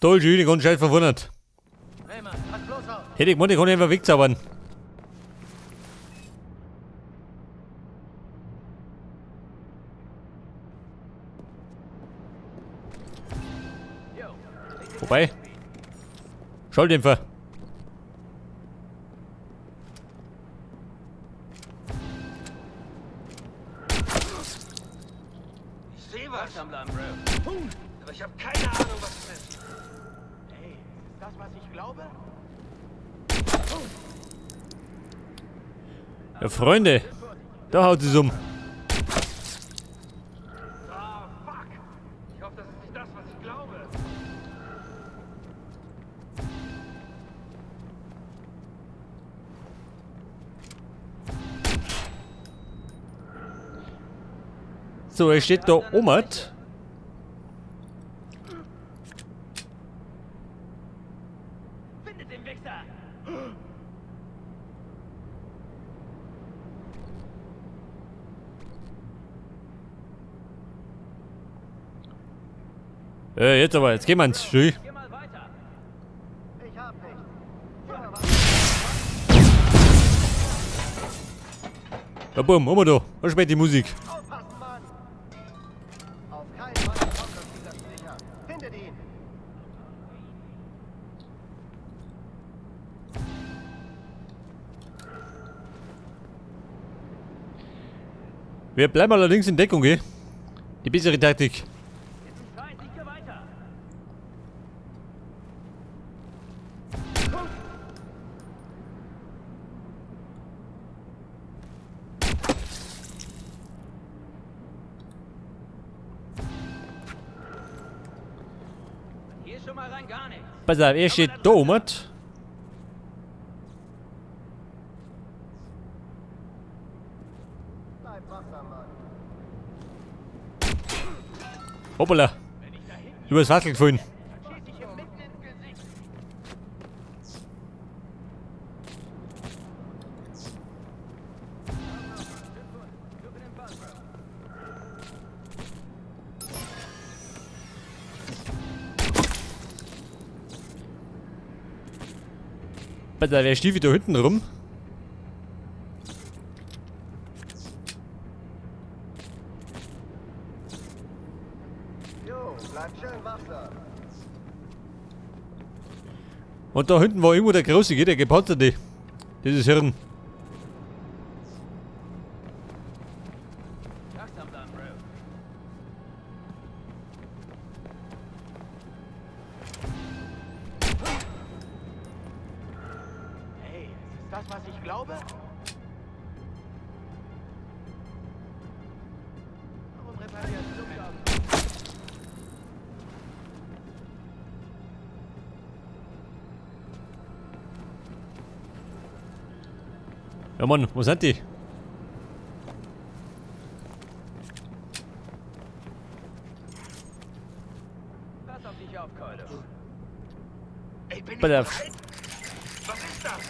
Toll, schön, ich bin scheiß verwundert. Hey Mann, pass bloß auf. Hätte ich gemeint, ich kann einfach wegzaubern. Vorbei. Schalldämpfer. Ich sehe was am Lamm, Bro. Aber ich habe keine Ahnung, was es ist. Hey, ist das, was ich glaube? Ja, Freunde. Da haut es um. Ah, fuck. Ich hoffe, das ist nicht das, was ich glaube. So, er steht da oben. Findet den Wichser. Jetzt aber, jetzt gehen wir ins Schü. Geh mal weiter. Ich hab nichts. Ja, bumm, immer da. Was spielt die Musik? Aufpassen, Mann. Auf keinen Fall kommt das wieder sicher. Findet ihn. Wir bleiben allerdings in Deckung, gell? Die bessere Taktik. Jetzt ist frei, ich geh weiter. Hier ist schon mal rein gar nichts. Pass auf, er steht da oben. Bleib wachsam, Mann. Hoppala. Übers Wasser gefallen. Schieß dich ihm mitten ins Gesicht. Pass auf, er steht wieder hinten rum. Jo, bleib schön wachsam. Und da hinten war irgendwo der Große, gell, der gepanzerte. Dieses Hirn. Langsam dann, Bro. Hey, ist das, was ich glaube? Warum reparieren Sie Ja Mann, wo sind die? Pass auf dich auf, Keule. Ey, bin ich Pass auf. bereit? Was ist das?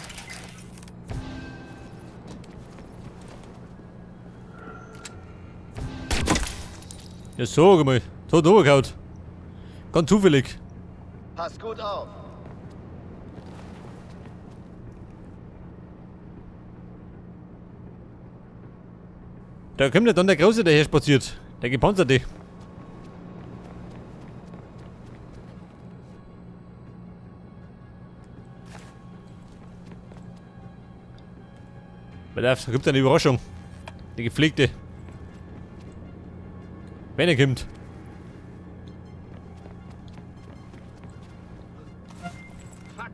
Ja, sag mal. Da hat runtergehauen. Ganz zufällig. Pass gut auf. Da kommt ja dann der Große daher spaziert. Der gepanzerte. Pass auf, da kommt eine Überraschung. Die gepflegte. Wenn er kommt.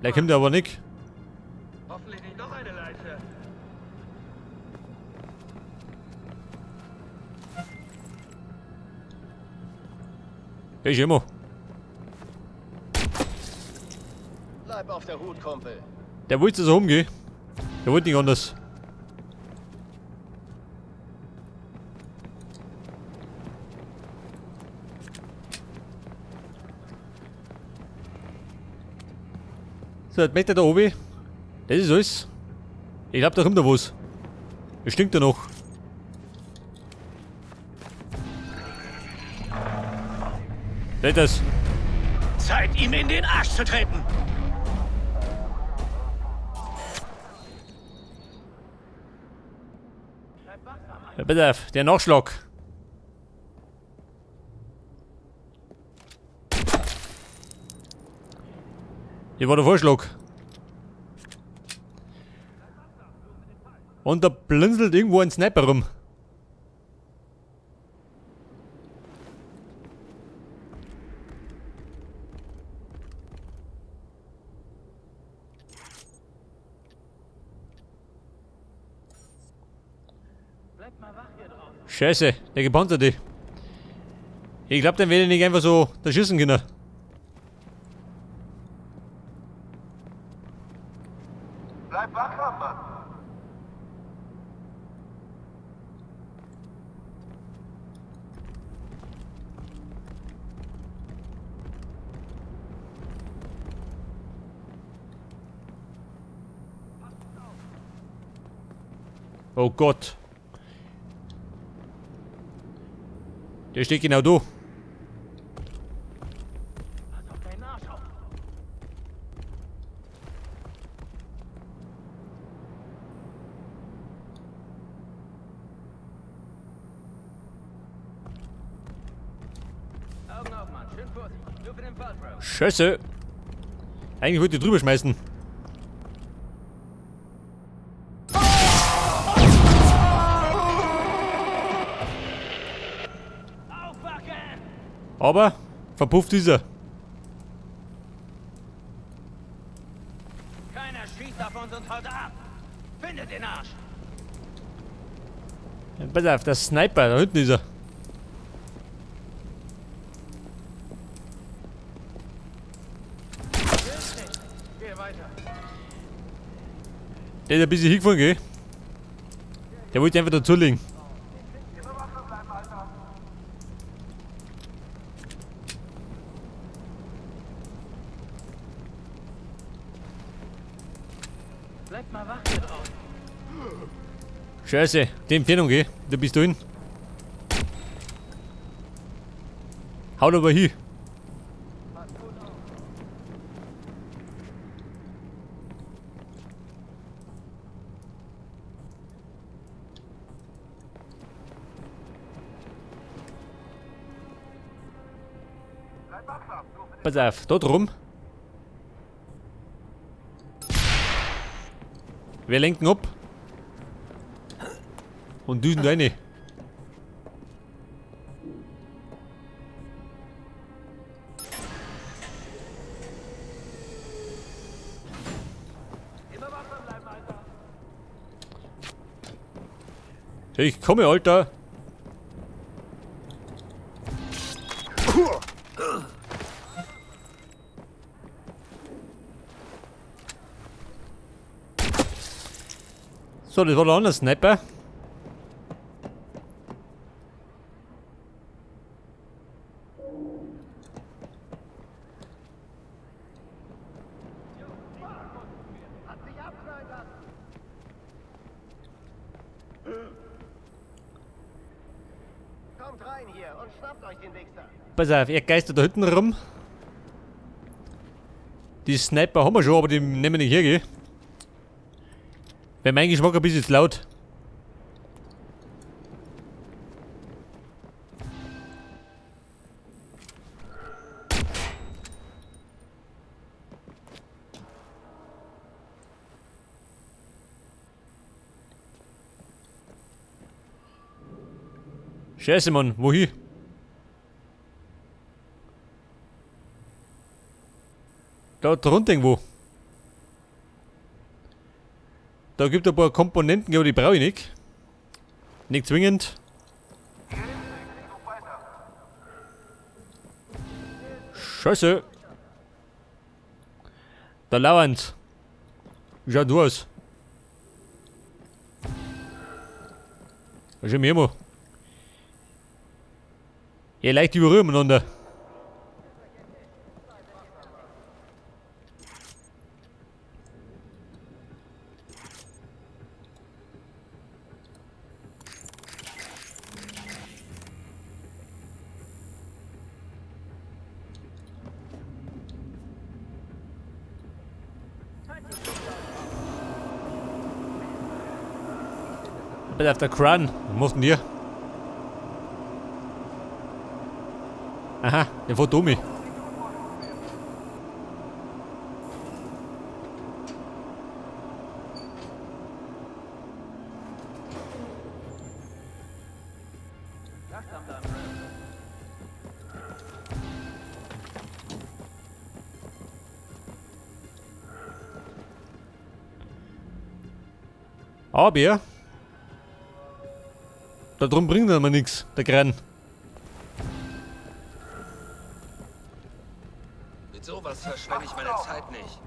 Der kommt aber nicht. Hoffentlich nicht noch eine Leiche. Der ist immer. Bleib auf der Hut, Kumpel. Der wollte so umgehen. Der wollte nicht anders. So, jetzt merkt er da oben. Das ist alles. Ich glaube, da kommt da was. Es stinkt da noch. Seht das? Zeit, ihm in den Arsch zu treten. Bitte, der Nachschlag. Hier war der Vorschlag. Und da blinzelt irgendwo ein Sniper rum. Bleib mal wach hier drauf. Scheiße, der Gepanzerte. Ich glaube, den werde ich nicht einfach so da schießen können. Bleib wachsam, Mann. Oh Gott. Der steht genau da. Pass auf deinen Arsch auf. Augen auf, Mann. Schön vorsichtig. Nur für den Fall, Bro. Scheiße. Eigentlich wollte ich drüber schmeißen. Aufwachen! Aber verpufft ist er. Keiner schießt auf uns und haut ab. Findet den Arsch. Pass auf, der Sniper, da hinten ist er. Geh weiter. Der ist ein bisschen hingefahren, gell? Der wollte einfach dazulegen. Bleib mal wach hier drauf. Scheiße, die Entfernung, gell? Da bist du hin. Haut aber hin. Bleib wachsam. Du Pass auf, da drum. Wir lenken ab. Und düsen rein. Immer wachsam bleiben, Alter. Ich komme, Alter. So, das war der andere Sniper. hat sich abknallen lassen. Kommt rein hier und schnappt euch den Wichser. Pass auf, er geistert da hinten rum. Die Sniper haben wir schon, aber die nehmen wir nicht her, gell? Bei meinem Geschmack ein bisschen zu laut. Scheiße, Mann, wohin? Da drunter irgendwo. Da gibt es ein paar Komponenten, aber die brauche ich nicht. Nicht zwingend. Scheiße. Da lauernd. Schaut du aus. Was ist denn hier? Ihr leicht überrühren miteinander. Bitte auf der Crun. Was macht denn ihr? Aha, der fährt um mich. Langsam bleiben, Bro. Aber da drum bringt er mir nix, der Grenn. Mit sowas verschwende ich meine Zeit nicht.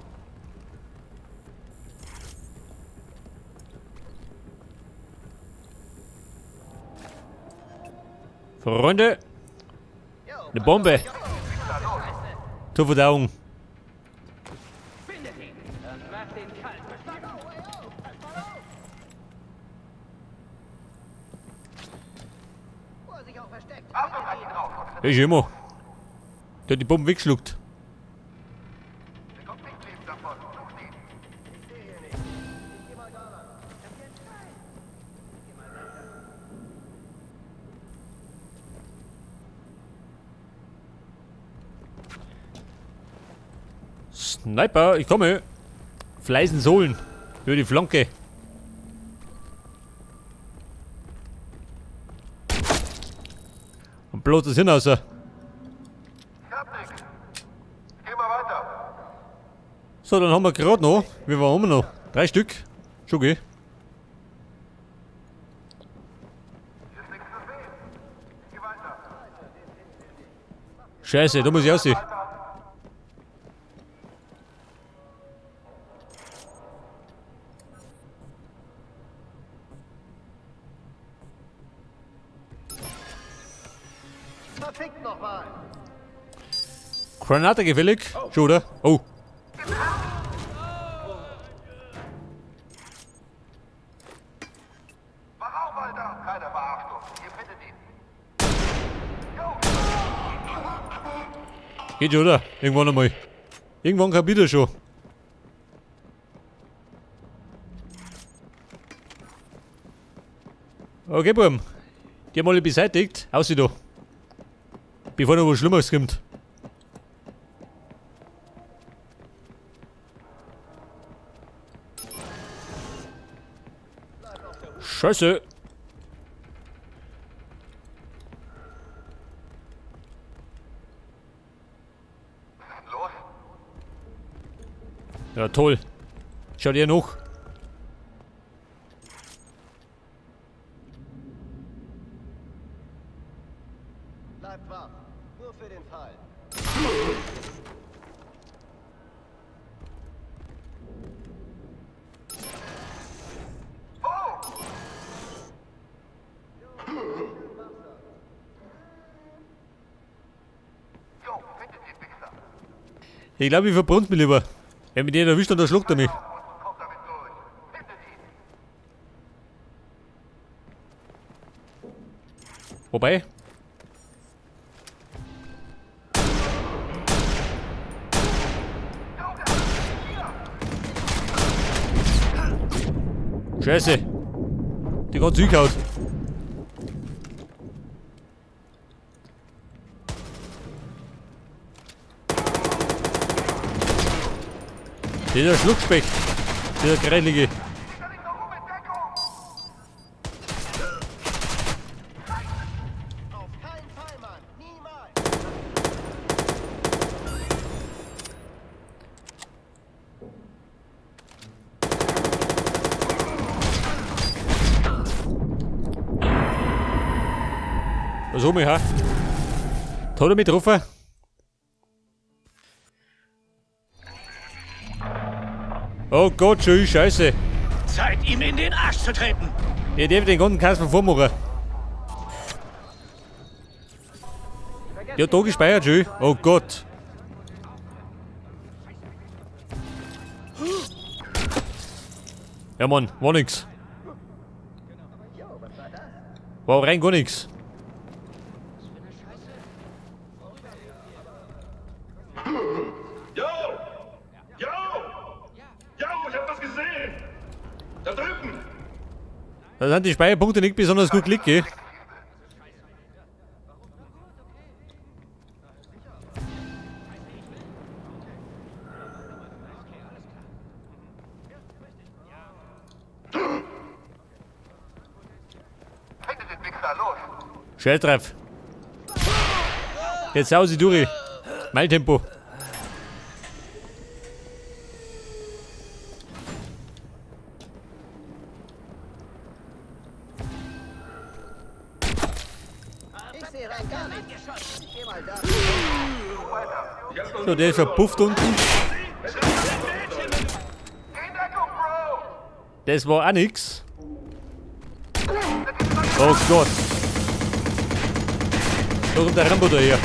Freunde, eine Bombe. Zur Verdauung. Bindet ihn! Dann mach den kalt. Wo er sich auch versteckt. Ist immer. Der hat die Bombe weggeschluckt. Sniper, ich komme. Fleißen Sohlen. Über die Flanke. Und bloß das hinaus. Ich hab nix. Geh mal weiter. So, dann haben wir gerade noch. Wie viel haben wir noch? 3 Stück. Schon geh. Hier ist nichts zu sehen. Geh weiter. Scheiße, da muss ich aussehen. Verfickt nochmal. Granate gefällig. Schon, oder? Oh. Mach auf, Alter. Keine Beachtung. Ihr findet ihn. Geht schon, oder? Irgendwann einmal. Irgendwann kann wieder schon. Okay, Buben. Die haben alle beseitigt. Aussieht da. Bevor noch was Schlimmeres kommt. Scheiße. Los. Ja, toll. Schaut ihr noch? Bleibt wach. Nur für den Fall. Jo, findet den Wichser. Ich glaube, ich verbrunnt mich lieber. Wenn mich den erwischt, dann schluckt er mich. Und kommt damit durch. Findet ihn. Wobei. Scheiße. Die hat zugehauen. Dieser Schluckspecht. Dieser Greilige. Auf keinen Fall, Mann. Niemals. Was haben wir, ha? Da hat er mich getroffen. Oh Gott, tschüss, Scheiße. Zeit, ihm in den Arsch zu treten! Ich darf den ganzen Kasten vormachen. Ja, da gespeichert, schön. Oh Gott. Ja, Mann, war nix. War rein gar nix. Jo! Jo! Jo, ich hab was gesehen! Da drüben! Da sind die Speicherpunkte nicht besonders gut gelegt, gell? Findet den Wichser, los! Schelltreff. Jetzt hau sie durch. Meiltempo. Ich sehe rein gar nicht. Geh mal da. So, der ist verpufft unten. In Deckung, Bro! Das war auch nix. Oh Gott. Da kommt der Rambo daher.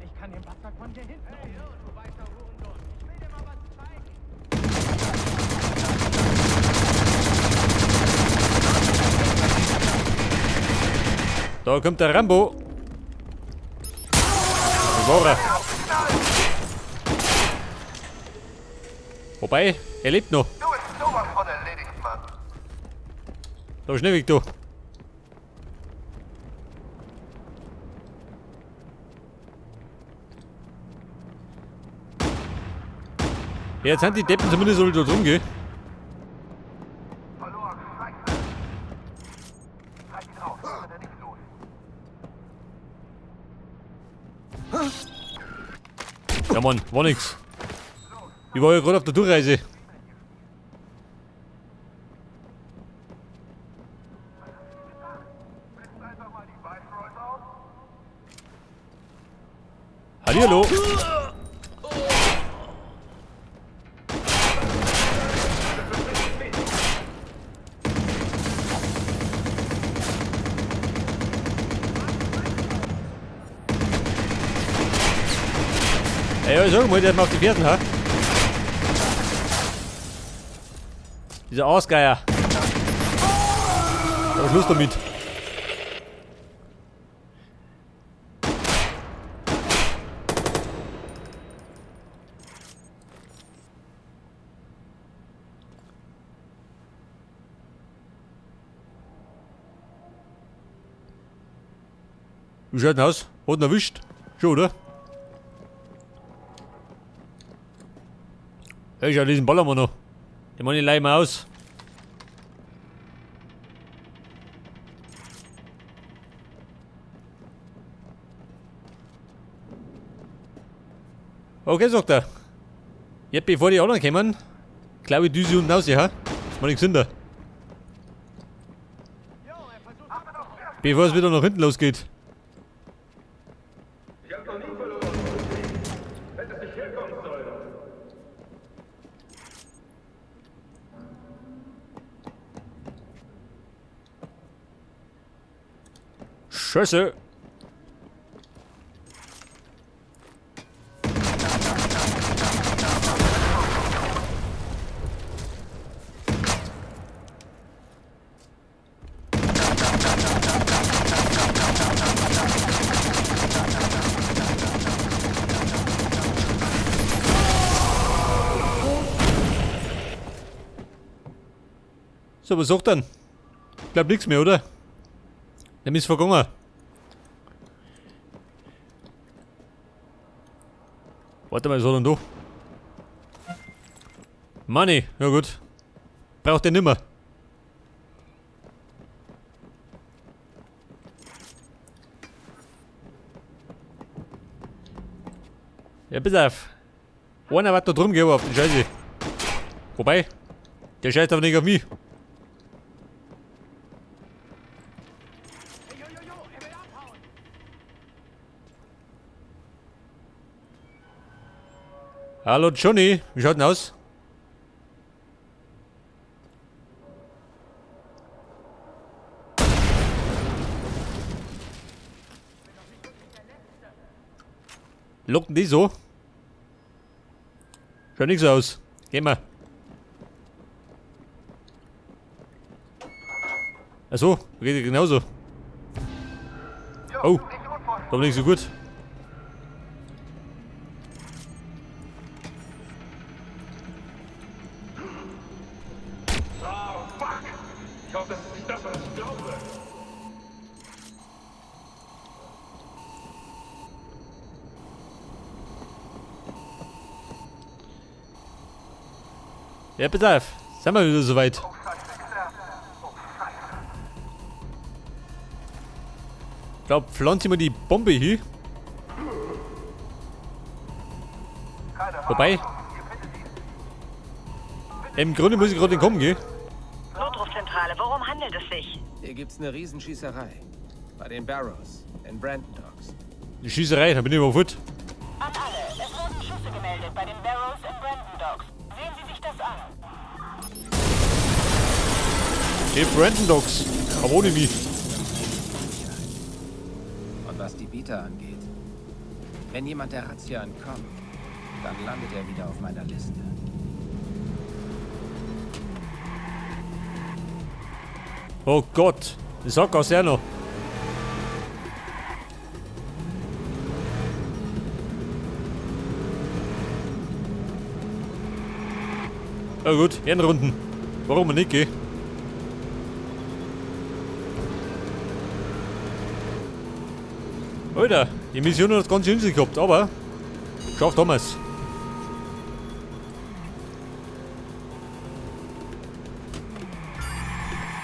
Ich kann den Bastard von hier hinten du weißer Hurensohn. Ich will dir mal was zeigen. Da kommt der Rambo. Wo war er? Wobei, er lebt noch. Du bist sowas von erledigt, Mann! Da schnell weg, du. Ja, jetzt sind die Deppen zumindest alle da drum, gell? Verloren, scheiße! Zeig ihn raus, wenn er nicht los. Ja, Mann, war nix. Ich war ja gerade auf der Durchreise. Einfach mal die Viceroys aus. Hallihallo. Ey, ja, sag mal, der hat mal auf die Pferden, ha? Dieser Ausgeier. Aber Schluss damit. Wie schaut denn aus? Hat ihn erwischt? Schon, oder? Ja, schau diesen Ballermann noch. Den Mann, ich leih mal aus. Okay, sagt er. Jetzt bevor die anderen kommen, glaube ich, düse unten raus, ja? Ist mal nicht gesünder. Bevor es wieder nach hinten losgeht. Scheiße. So, was sagt dann? Ich glaub nichts mehr, oder? Dem ist vergangen. Warte mal, was hat denn da? Money, ja gut. Braucht den nimmer. Ja, pass auf. Einer wird da drum gehen auf die Scheiße. Wobei, der scheißt aber nicht auf mich. Hallo Johnny, wie schaut denn aus? Locken die so? Schaut nicht so aus. Gehen wir. Achso, geht genauso. Oh, aber nicht so gut. Oh, fuck! Ich hoffe, das ist nicht das, was ich glaube. Ja, pass auf. Sind wir wieder soweit. Ich glaube, pflanze ich mal die Bombe hier. Wobei. Im Grunde muss ich gerade kommen, gell? Notrufzentrale, worum handelt es sich? Hier gibt's eine Riesenschießerei. Bei den Barrows in Brandon Docks. Die Schießerei, da bin ich überfut. An alle, es wurden Schüsse gemeldet bei den Barrows in Brandon Docks. Sehen Sie sich das an. Die Brandon Docks. Aber ohne mich. Und was die Bieter angeht, wenn jemand der Razzia entkommt, dann landet er wieder auf meiner Liste. Oh Gott. Ich sag auch sehr noch. Na gut, Ehrenrunden. Warum nicht, gell? Alter, die Mission hat das ganze Insel gehabt, aber schafft damals.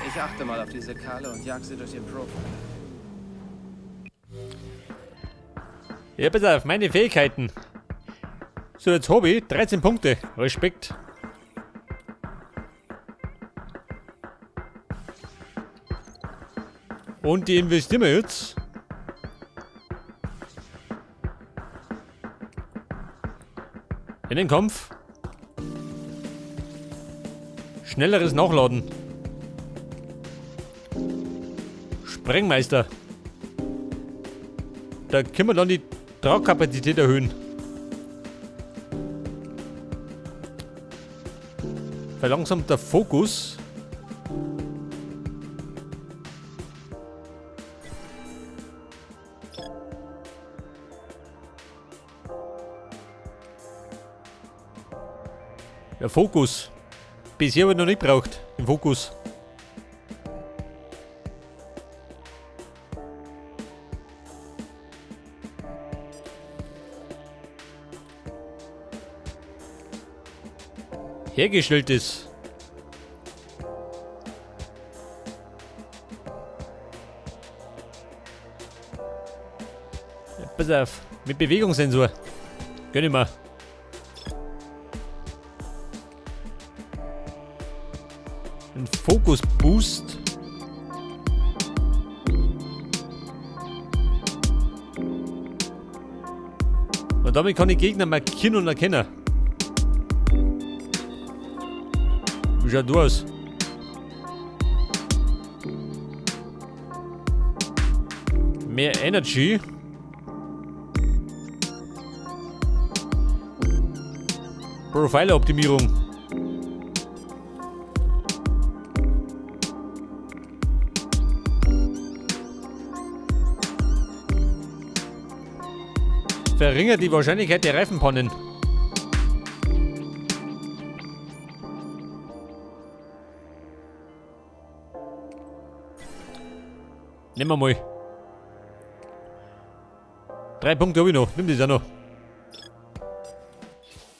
Ich achte mal auf diese Kerle und jag sie durch den Profil. Ja, pass auf, meine Fähigkeiten. So, jetzt habe ich 13 Punkte. Respekt. Und die investieren wir jetzt. In den Kampf. Schnelleres Nachladen. Sprengmeister. Da können wir dann die Tragkapazität erhöhen. Verlangsamt der Fokus. Der Fokus. Bisher habe ich noch nicht braucht. Den Fokus. Hergestelltes. Ja, pass auf. Mit Bewegungssensor. Gönn ich mal. Ein Fokus-Boost. Und damit kann ich Gegner markieren und erkennen. Wie schaut du aus? Mehr Energy. Profile-Optimierung. Verringert die Wahrscheinlichkeit der Reifenpannen. Nehmen wir mal. 3 Punkte habe ich noch. Nimm das auch noch.